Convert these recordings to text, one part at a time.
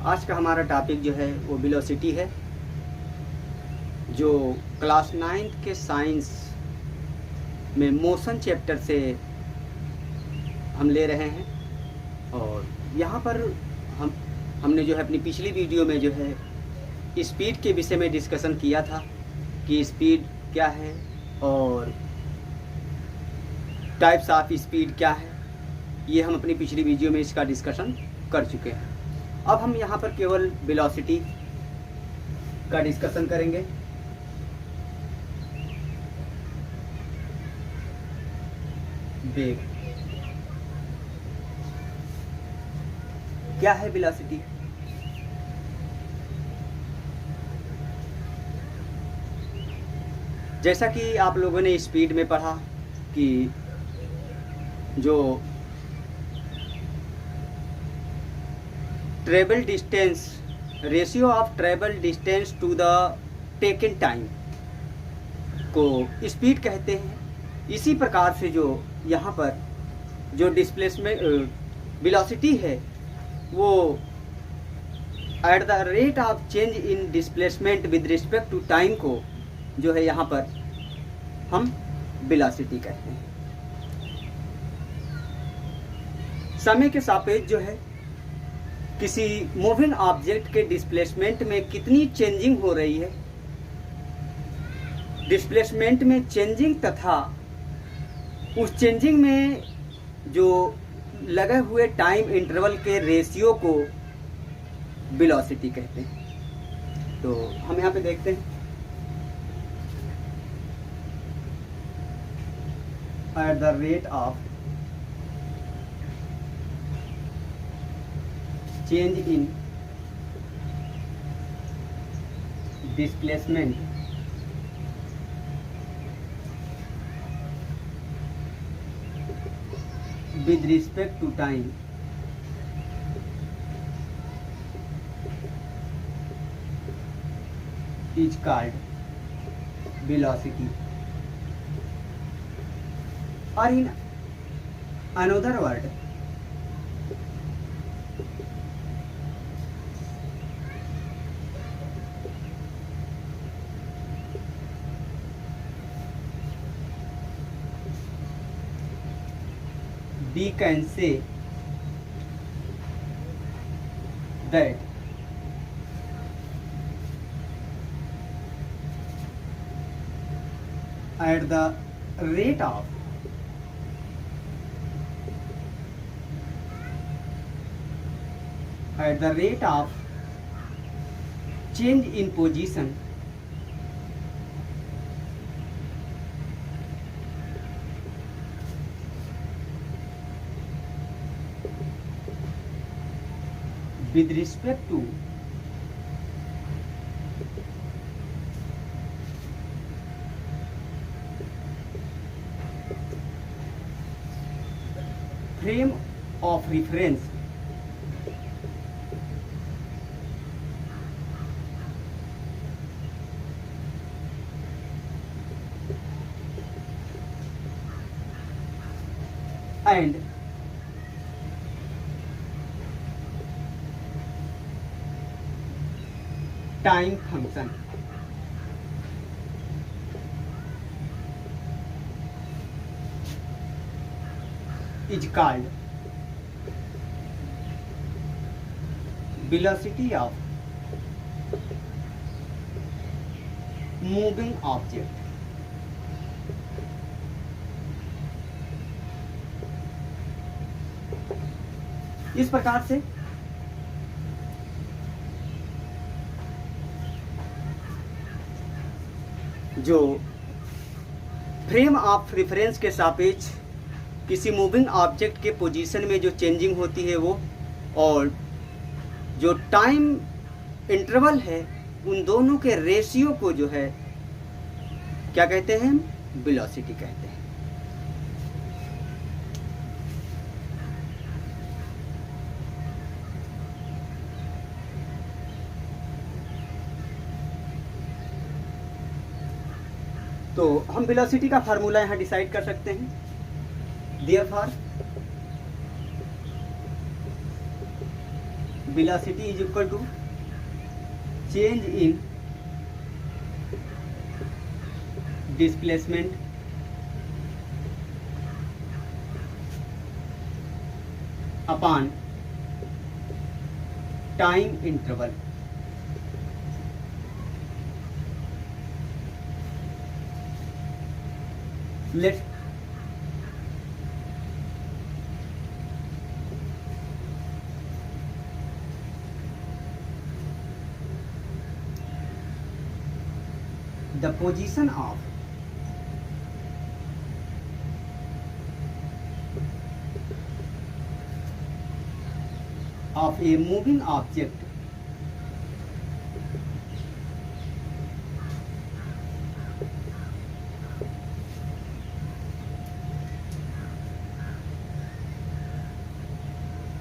आज का हमारा टॉपिक जो है वो वेलोसिटी है, जो क्लास 9th के साइंस में मोशन चैप्टर से हम ले रहे हैं। और यहाँ पर हमने जो है अपनी पिछली वीडियो में जो है स्पीड के विषय में डिस्कशन किया था कि स्पीड क्या है और टाइप्स ऑफ स्पीड क्या है। ये हम अपनी पिछली वीडियो में इसका डिस्कशन कर चुके हैं। अब हम यहाँ पर केवल वेलोसिटी का डिस्कशन करेंगे। वेग क्या है? वेलोसिटी जैसा कि आप लोगों ने स्पीड में पढ़ा कि जो travel distance, ratio of travel distance to the taken time को स्पीड कहते हैं। इसी प्रकार से जो यहाँ पर जो डिस्प्लेसमेंट वेलोसिटी है वो at the rate of change in displacement with respect to time को जो है यहाँ पर हम वेलोसिटी कहते हैं। समय के सापेक्ष जो है किसी मूविंग ऑब्जेक्ट के डिस्प्लेसमेंट में कितनी चेंजिंग हो रही है, डिस्प्लेसमेंट में चेंजिंग तथा उस चेंजिंग में जो लगे हुए टाइम इंटरवल के रेशियो को वेलोसिटी कहते हैं। तो हम यहाँ पे देखते हैं eight the rate of change in displacement with respect to time is called velocity, or in another word we can say that at the rate of change in position with respect to frame of reference and time function is called velocity of moving object। इस प्रकार से जो frame of reference के सापेक्ष किसी moving object के position में जो चेंजिंग होती है वो, और जो टाइम इंटरवल है, उन दोनों के रेशियो को जो है क्या कहते हैं? वेलोसिटी कहते हैं। तो हम वेलोसिटी का फार्मूला यहाँ डिसाइड कर सकते हैं। Therefore velocity is equal to change in displacement upon time interval. Let's the position of a moving object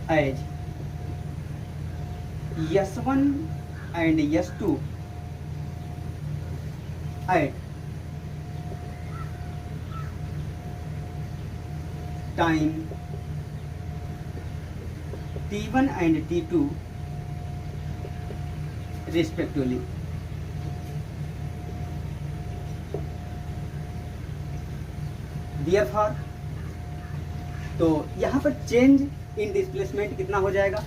as S1 and S2 at time T1 and T2 respectively. Therefore, तो यहाँ पर change in displacement कितना हो जाएगा?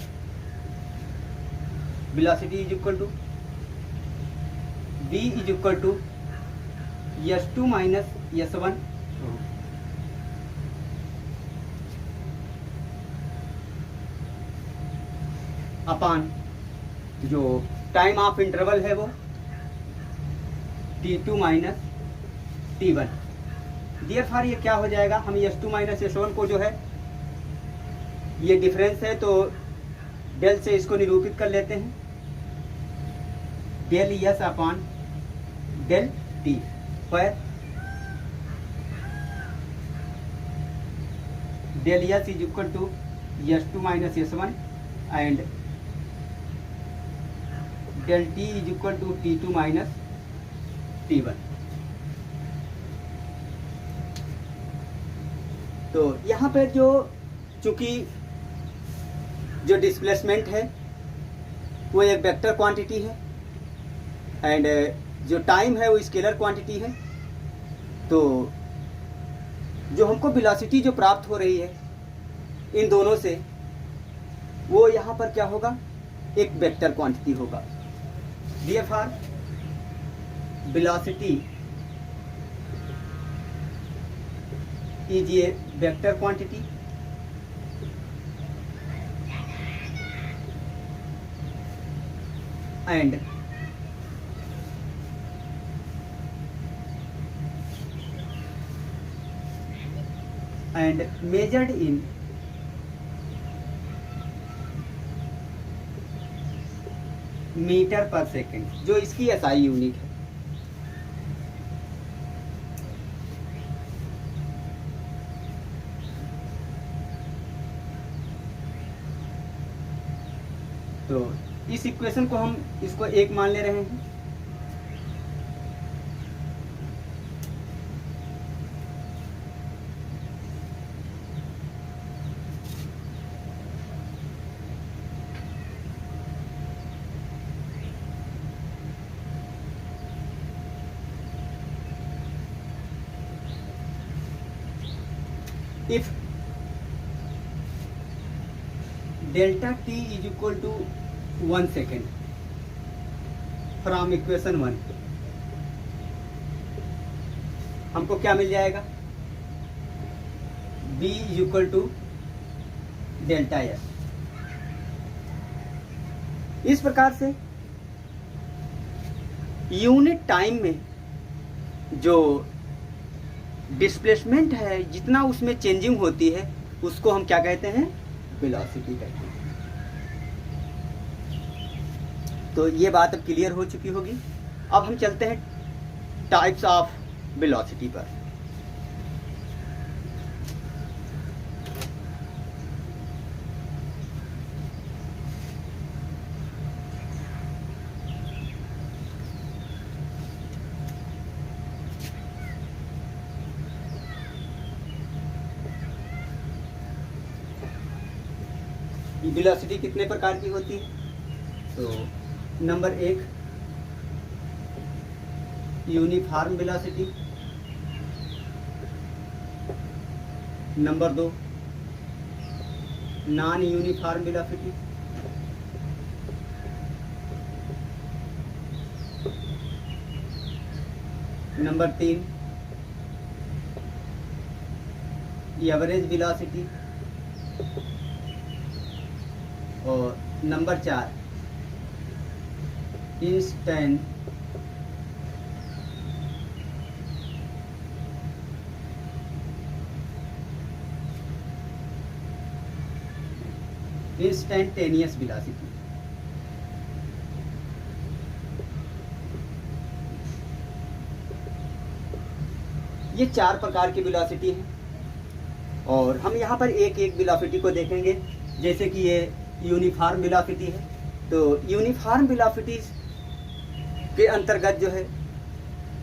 Velocity is equal to v is equal to S2 minus S1 upon जो time of interval है वो T2 minus T1। Therefore ये क्या हो जाएगा? हम S2 माइनस S1 को जो है ये डिफरेंस है तो डेल से इसको निरूपित कर लेते हैं, del s upon del t पर del s is equal to S2 minus S1 and del t is equal to T2 minus T1। तो यहाँ पर जो चूंकि जो डिस्प्लेसमेंट है वो एक वेक्टर क्वांटिटी है एंड जो टाइम है वो स्केलर क्वांटिटी है, तो जो हमको वेलोसिटी जो प्राप्त हो रही है इन दोनों से वो यहाँ पर क्या होगा? एक वेक्टर क्वांटिटी होगा। Therefore velocity is a vector quantity and measured in metre per second, जो इसकी एसआई यूनिट है। तो इस इक्वेशन को हम इसको एक मान ले रहे हैं। If delta t is equal to 1 second from equation 1, हमको क्या मिल जाएगा? b is equal to delta s। इस प्रकार से यूनिट टाइम में जो डिस्प्लेसमेंट है, जितना उसमें चेंजिंग होती है उसको हम क्या कहते हैं? वेलोसिटी कहते हैं। तो ये बात अब क्लियर हो चुकी होगी। अब हम चलते हैं टाइप्स ऑफ वेलोसिटी पर। वेलोसिटी कितने प्रकार की होती है? तो number 1 uniform velocity, number 2 non uniform velocity, number 3 average velocity, और नंबर 4 इंस्टेंटेनियस वेलोसिटी। ये 4 प्रकार की वेलोसिटी है और हम यहाँ पर एक एक वेलोसिटी को देखेंगे। जैसे कि ये यूनिफॉर्म वेलोसिटी है, तो यूनिफॉर्म वेलोसिटी के अंतर्गत जो है,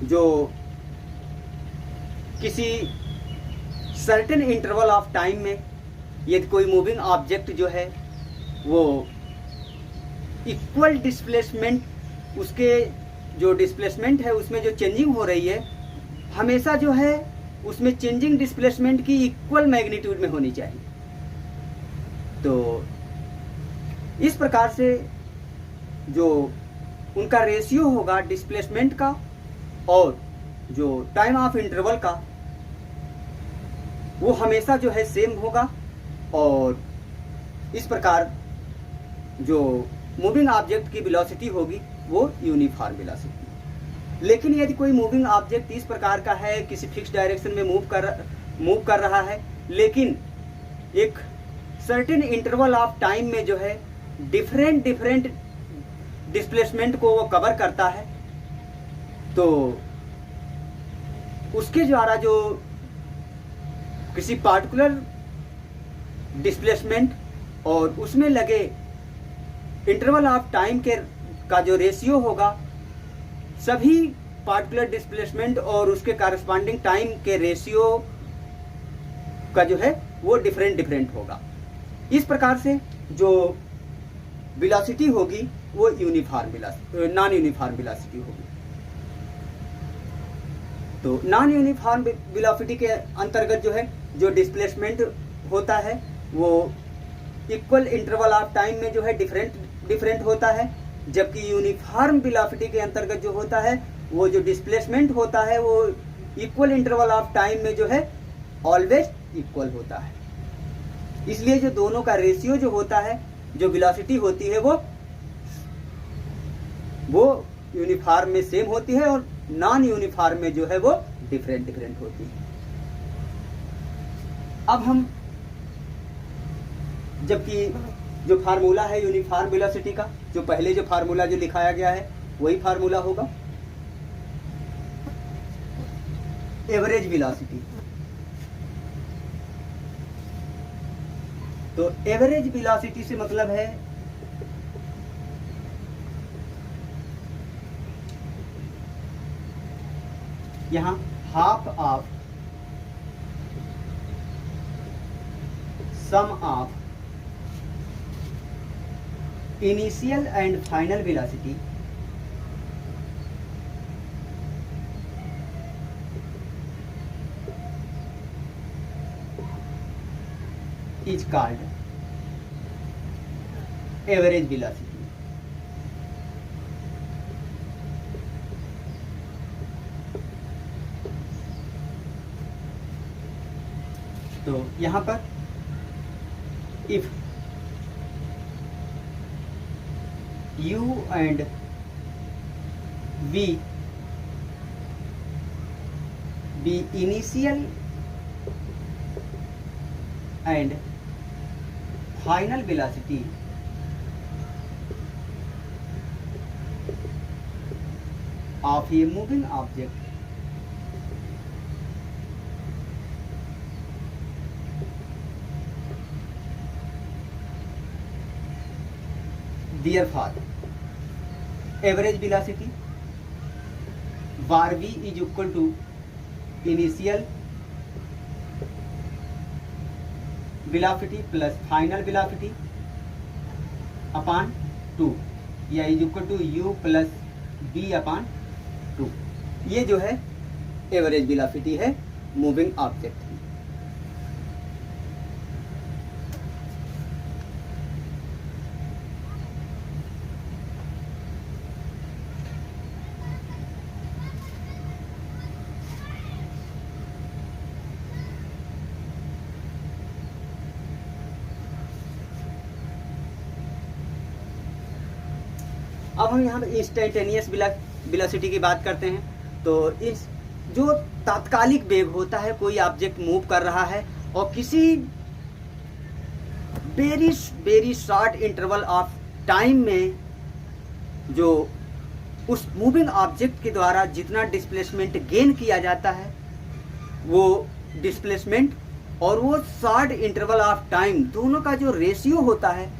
जो किसी सर्टेन इंटरवल ऑफ टाइम में यदि कोई मूविंग ऑब्जेक्ट जो है वो इक्वल डिस्प्लेसमेंट, उसके जो डिस्प्लेसमेंट है उसमें जो चेंजिंग हो रही है, हमेशा जो है उसमें चेंजिंग डिस्प्लेसमेंट की इक्वल मैग्नीट्यूड में होनी चाहिए। तो इस प्रकार से जो उनका रेशियो होगा डिस्प्लेसमेंट का और जो टाइम ऑफ इंटरवल का, वो हमेशा जो है सेम होगा। और इस प्रकार जो मूविंग ऑब्जेक्ट की वेलोसिटी होगी वो यूनिफॉर्म वेलोसिटी। लेकिन यदि कोई मूविंग ऑब्जेक्ट इस प्रकार का है, किसी फिक्स डायरेक्शन में मूव कर रहा है, लेकिन एक सर्टेन इंटरवल ऑफ टाइम में जो है डिफरेंट डिस्प्लेसमेंट को वो कवर करता है, तो उसके द्वारा जो किसी पार्टिकुलर डिस्प्लेसमेंट और उसमें लगे इंटरवल ऑफ टाइम के का जो रेशियो होगा, सभी पार्टिकुलर डिस्प्लेसमेंट और उसके कॉरस्पॉन्डिंग टाइम के रेशियो का जो है वो डिफरेंट होगा। इस प्रकार से जो वेलोसिटी होगी वो नॉन यूनिफॉर्म वेलोसिटी होगी। तो नॉन यूनिफॉर्म वेलोसिटी के अंतर्गत जो है जो डिस्प्लेसमेंट होता है वो इक्वल इंटरवल ऑफ टाइम में जो है डिफरेंट होता है, जबकि यूनिफॉर्म वेलोसिटी के अंतर्गत जो होता है वो जो डिस्प्लेसमेंट होता है वो इक्वल इंटरवल ऑफ टाइम में जो है ऑलवेज इक्वल होता है। इसलिए जो दोनों का रेशियो जो होता है, जो वेलोसिटी होती है वो यूनिफॉर्म में सेम होती है और नॉन यूनिफॉर्म में जो है वो डिफरेंट होती है। अब हम, जबकि जो फार्मूला है यूनिफॉर्म वेलोसिटी का, जो पहले जो फार्मूला जो लिखाया गया है वही फार्मूला होगा एवरेज वेलोसिटी। तो एवरेज वेलोसिटी से मतलब है यहां half of sum of initial and final velocity is called average velocity। तो यहां पर if u and v be initial and final velocity of a moving object, therefore average velocity var v is equal to initial velocity plus final velocity upon 2 या is equal to u plus v upon 2। ये जो है average velocity है moving object की। अब हम यहाँ पे इंस्टेंटेनियस वेलोसिटी की बात करते हैं। तो इस जो तात्कालिक वेग होता है, कोई ऑब्जेक्ट मूव कर रहा है और किसी very short interval of time में जो उस मूविंग ऑब्जेक्ट के द्वारा जितना डिस्प्लेसमेंट गेन किया जाता है, वो डिस्प्लेसमेंट और वो शॉर्ट इंटरवल ऑफ टाइम दोनों का जो रेशियो होता है,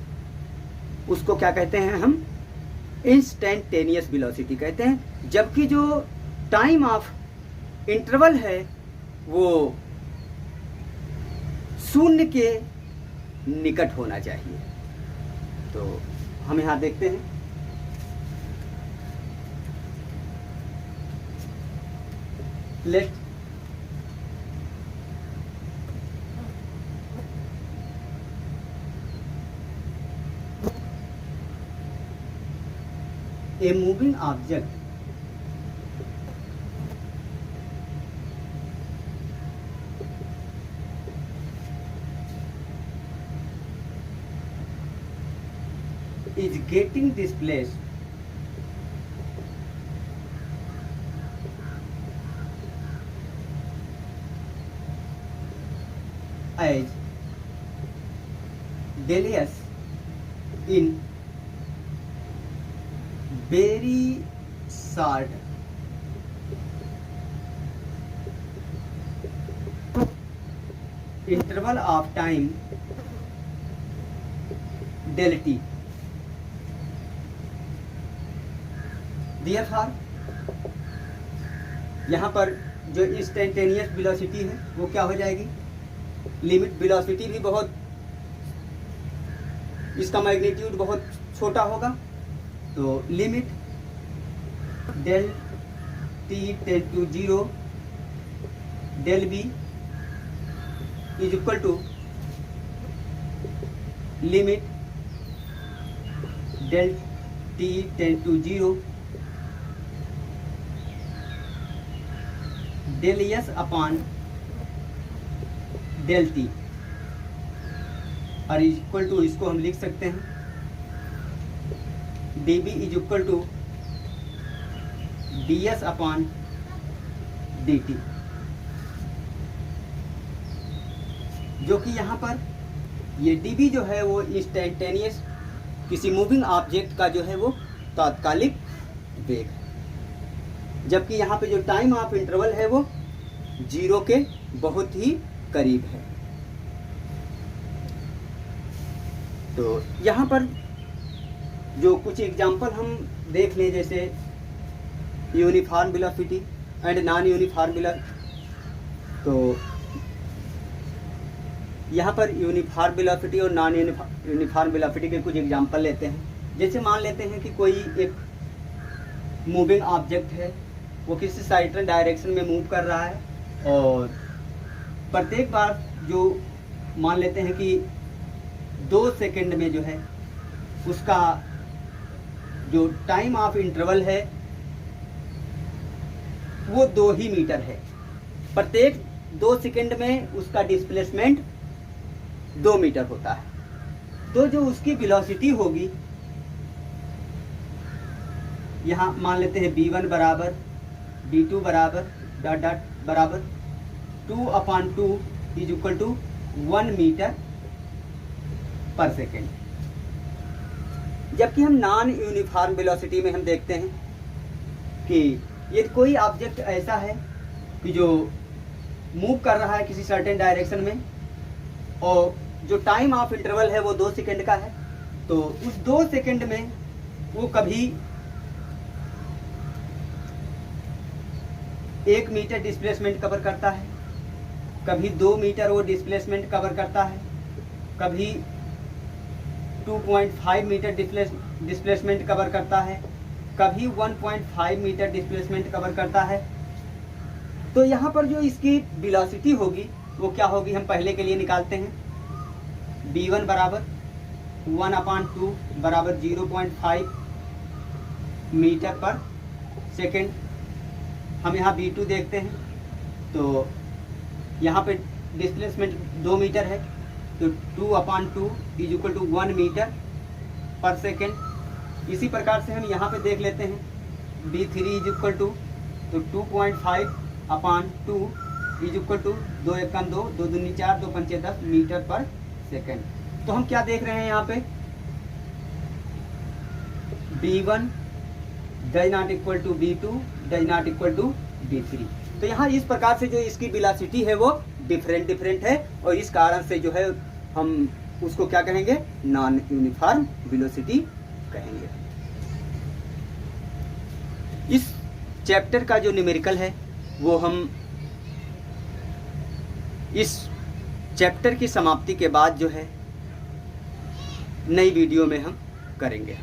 उसको क्या कहते हैं हम? इंस्टेंटेनियस वेलोसिटी कहते हैं। जबकि जो टाइम ऑफ इंटरवल है वो शून्य के निकट होना चाहिए। तो हम यहाँ देखते हैं, late a moving object is getting displaced as del s in very short interval of time del t। therefore यहाँ पर जो इंस्टेंटेनियस वेलोसिटी है वो क्या हो जाएगी? लिमिट वेलोसिटी भी बहुत, इसका मैग्नीट्यूड बहुत छोटा होगा। तो limit del T tend to 0 del B is equal to limit del T tend to 0 del S upon del T, और इक्वल टू इसको हम लिख सकते हैं D B is equal to D S upon D T, जो कि यहाँ पर ये डी बी जो है वो इंस्टेंटेनियस किसी मूविंग ऑब्जेक्ट का जो है वो तात्कालिक वेग है, जबकि यहाँ पे जो टाइम ऑफ इंटरवल है वो 0 के बहुत ही करीब है। तो यहाँ पर जो कुछ एग्जाम्पल हम देख लें, जैसे uniform velocity and non uniform velocity. तो यहाँ पर यूनिफॉर्म वेलोसिटी और नॉन यूनिफॉर्म वेलोसिटी के कुछ एग्जाम्पल लेते हैं। जैसे मान लेते हैं कि कोई एक मूविंग ऑब्जेक्ट है, वो किसी सर्टेन डायरेक्शन में मूव कर रहा है और प्रत्येक बार जो मान लेते हैं कि 2 सेकंड में जो है उसका जो टाइम ऑफ इंटरवल है वो 2 ही मीटर है। प्रत्येक 2 सेकंड में उसका डिस्प्लेसमेंट 2 मीटर होता है। तो जो उसकी वेलोसिटी होगी, यहाँ मान लेते हैं b1 बराबर b2 बराबर डॉट डॉट बराबर 2/2 is equal to 1 metre per second. जबकि हम नॉन यूनिफॉर्म वेलोसिटी में हम देखते हैं कि यदि कोई ऑब्जेक्ट ऐसा है कि जो मूव कर रहा है किसी सर्टेन डायरेक्शन में और जो टाइम ऑफ इंटरवल है वो 2 सेकंड का है, तो उस 2 सेकंड में वो कभी 1 मीटर डिस्प्लेसमेंट कवर करता है, कभी 2 मीटर वो डिस्प्लेसमेंट कवर करता है, कभी 2.5 मीटर डिस्प्लेसमेंट कवर करता है, कभी 1.5 मीटर डिस्प्लेसमेंट कवर करता है। तो यहाँ पर जो इसकी वेलोसिटी होगी वो क्या होगी, हम पहले के लिए निकालते हैं। v1 बराबर 1/2 बराबर 0.5 मीटर पर सेकेंड। हम यहाँ v2 देखते हैं, तो यहाँ पे डिस्प्लेसमेंट 2 मीटर है, तो 2/2 is equal to 1 metre per second. इसी प्रकार से हम यहाँ पे देख लेते हैं v3 इज इक्वल टू, तो 2.5/2 इज इक्वल टू 2 एकम 2, 2 दूनी 4, 2 पंचे 10 मीटर पर सेकेंड। तो हम क्या देख रहे हैं यहाँ पे, v1 does not equal to v2 does not equal to v3। तो यहाँ इस प्रकार से जो इसकी वेलोसिटी है वो डिफरेंट है, और इस कारण से जो है हम उसको क्या कहेंगे, नॉन यूनिफॉर्म वेलोसिटी कहेंगे। इस चैप्टर का जो न्यूमेरिकल है वो हम इस चैप्टर की समाप्ति के बाद जो है नई वीडियो में हम करेंगे।